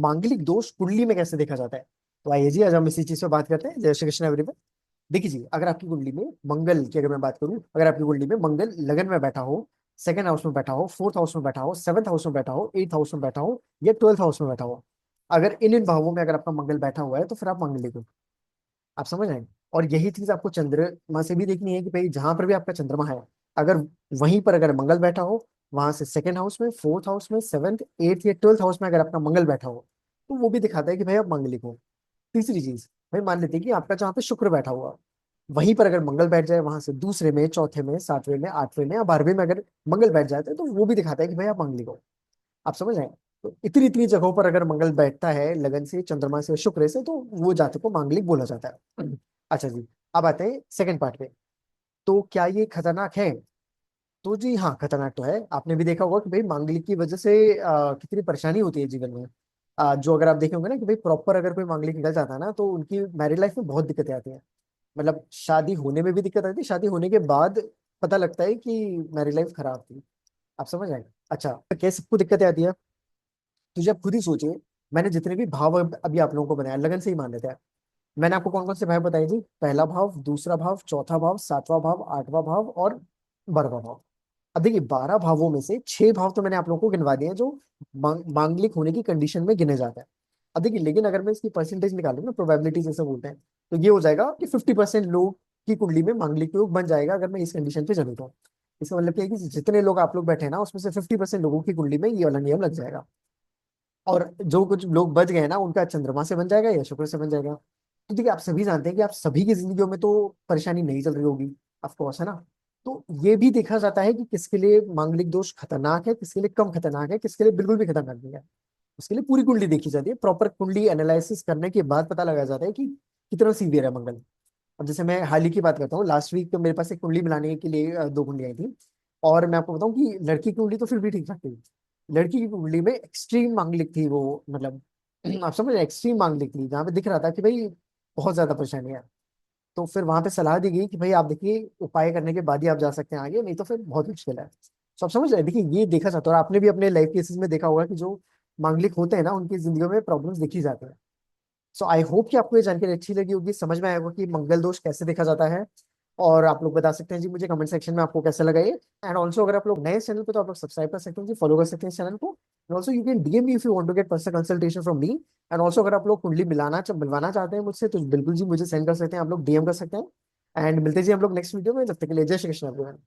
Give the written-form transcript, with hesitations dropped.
मांगलिक दोष कुंडली में कैसे देखा जाता है। तो आइए जी आज हम इसी चीज पे बात करते हैं। जय श्री कृष्ण एवरीवन। देखिए जी, अगर आपकी कुंडली में मंगल की अगर मैं बात करूं, अगर आपकी कुंडली में मंगल लगन में बैठा हो, सेकंड हाउस में बैठा हो, फोर्थ हाउस में बैठा हो, सेवंथ हाउस में बैठा हो, एट्थ हाउस में बैठा हो, या ट्वेल्थ हाउस में बैठा हो, अगर इन भावों में अगर आपका मंगल बैठा हुआ है तो फिर आप मांगलिक हो। आप समझ आए। और यही चीज आपको चंद्रमा से भी देखनी है कि भाई जहां पर भी आपका चंद्रमा है, अगर वहीं पर अगर मंगल बैठा हो, वहां से सेकंड हाउस में, फोर्थ हाउस में, सेवंथ, एट्थ या ट्वेल्थ हाउस में अगर आपका मंगल बैठा हो, तो वो भी दिखाता है कि भाई आप मांगलिक हो। तीसरी चीज, भाई मान लेते हैं कि आपका जहाँ पे शुक्र बैठा हुआ, वहीं पर अगर मंगल बैठ जाए, वहां से दूसरे में, चौथे में, सातवें में, आठवें में या बारहवें में अगर मंगल बैठ जाते हैं, तो वो भी दिखाता है कि भाई आप मांगलिक हो। आप समझ रहे हैं। तो इतनी इतनी जगहों पर अगर मंगल बैठता है लगन से, चंद्रमा से, शुक्र से, तो वो जातक को मांगलिक बोला जाता है। अच्छा जी, अब आते हैं सेकंड पार्ट पे। तो क्या ये खतरनाक है। तो जी हाँ, खतरनाक तो है। आपने भी देखा होगा कि भाई मांगलिक की वजह से कितनी परेशानी होती है जीवन में। जो अगर आप देखे होंगे ना कि भाई प्रॉपर अगर कोई मांगलिक निकल जाता है ना, तो उनकी मैरिड लाइफ में बहुत दिक्कतें आती हैं। मतलब शादी होने में भी दिक्कत आती है, शादी होने के बाद पता लगता है कि मैरिड लाइफ खराब थी। आप समझ आए। अच्छा, कैसे सबको दिक्कतें आती है। तो जब खुद ही सोचिए, मैंने जितने भी भाव अभी आप लोगों को बनाया लगन से ही मान लेते हैं। मैंने आपको कौन कौन से भाव बताए जी। पहला भाव, दूसरा भाव, चौथा भाव, सातवां भाव, आठवां भाव और 12वां भाव। अब देखिए 12 भावों में से 6 भाव तो मैंने आप लोगों को गिनवा दिए हैं जो मांगलिक होने की कंडीशन में गिने जाते हैं। अब देखिए, लेकिन अगर मैं इसकी परसेंटेज निकालू ना, प्रोबेबिलिटी जैसे बोलते हैं, तो ये हो जाएगा कि 50% लोग की कुंडली में मांगलिक योग बन जाएगा अगर मैं इस कंडीशन पे चलूँ तो। इसका मतलब क्या है कि जितने लोग आप लोग बैठे हैं ना, उसमें से 50% लोगों की कुंडली में ये वाला नियम लग जाएगा। और जो कुछ लोग बच गए ना, उनका चंद्रमा से बन जाएगा या शुक्र से बन जाएगा। तो देखिए, आप सभी जानते हैं कि आप सभी की जिंदगियों में तो परेशानी नहीं चल रही होगी, ऑफ कोर्स, है ना। तो ये भी देखा जाता है कि किसके लिए मांगलिक दोष खतरनाक है, किसके लिए कम खतरनाक है, किसके लिए बिल्कुल भी खतरनाक नहीं है। उसके लिए पूरी कुंडली देखी जाती है। प्रॉपर कुंडली एनालिसिस करने के बाद पता लगा जाता है कि कितना सीवियर है मंगल। अब जैसे मैं हाल ही की बात करता हूँ, लास्ट वीक तो मेरे पास एक कुंडली मिलाने के लिए 2 कुंडलियां थी। और मैं आपको बताऊं कि लड़की की कुंडली तो फिर भी ठीक ठाक थी। लड़की की कुंडली में एक्सट्रीम मांगलिक थी वो, मतलब आप समझ रहे, एक्सट्रीम मांगलिक थी, जहाँ पे दिख रहा था कि भाई बहुत ज्यादा परेशानी है। तो फिर वहां पे सलाह दी गई कि भाई आप देखिए, उपाय करने के बाद ही आप जा सकते हैं आगे, नहीं तो फिर बहुत मुश्किल है। तो आप समझ रहे हैं। देखिए, ये देखा जाता है, और आपने भी अपने लाइफ केसेस में देखा होगा कि जो मांगलिक होते हैं ना, उनकी जिंदगी में प्रॉब्लम्स देखी जाती हैं। सो आई होप कि आपको ये जानकारी अच्छी लगी होगी, समझ में आया होगा कि मंगल दोष कैसे देखा जाता है। और आप लोग बता सकते हैं जी मुझे कमेंट सेक्शन में आपको कैसा लगा ये। एंड ऑल्सो अगर आप लोग नए चैनल पे, तो आप लोग सब्सक्राइब कर सकते हैं जी, फॉलो कर सकते हैं इस चैनल को। And also you can DM me if you want to get personal consultation from me. And also अगर आप लोग कुंडली मिलवाना चाहते हैं मुझसे, तो बिल्कुल जी मुझे सेंड कर सकते हैं, आप लोग डीएम कर सकते हैं। एंड मिलते हैं जी हम लोग नेक्स्ट वीडियो में, तब तक के लिए जय श्री कृष्ण everyone।